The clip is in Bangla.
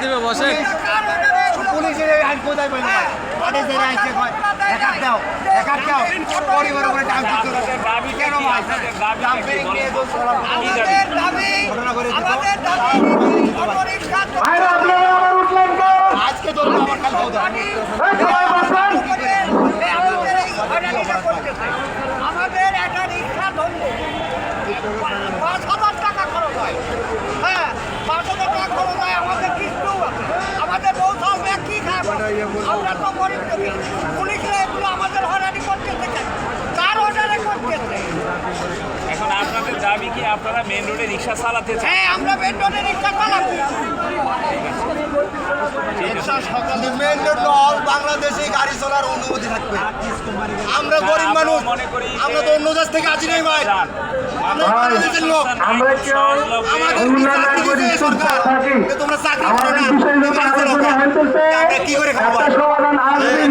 দিবে বসে পুলিশের আইন কোথায় বলবো আদেশ দিয়ে আইছে কয় একাত দাও পরিবারের উপরে টাইম দিতে কেন ভাই জাম্পিং নিয়ে তো আমাদের দাবি আমাদের দাবি অটোরিকশা ভাইরা আপনারা আবার উঠলেন কেন? আজকে তো আমার কাল দাও সবাই বসেন। আমাদের একটা রিক্সা ধরলে 5,000 টাকা খরচ হয়। হ্যাঁ 5,000 টাকা খরচ হয়। আমাদের কিছু আমাদের বউ সব ব্যাগ কি খায় আমরা তো গরিব করি পুলিশরা এগুলো আমাদের হয়রানি করতেছে কেন কার অর্ডারে করতেছে এখন আপনাদের দাবি কি আপনারা মেন রোডে রিক্সা চালাতে চান? হ্যাঁ আমরা বেতনে রিক্সা চালাচ্ছি মেন রোড অল বাংলাদেশে গাড়ি চলার অনুমতি থাকবে আমরা গরিব মানুষ আমরা তো অন্য দেশ থেকে আসি নাই ভাই আমরা বাংলাদেশের লোক আমরা কেউ আমাদের অন্য কি চাকরি নাগরিক দিয়েছে সরকার থাকি। যে তোমরা চাকরি করো আমাদের না বিষয় নিয়ে তোমরা আলোচনা চালাও। হইতেছে। আমরা কি করে খাবো একটা সমাধান আসবে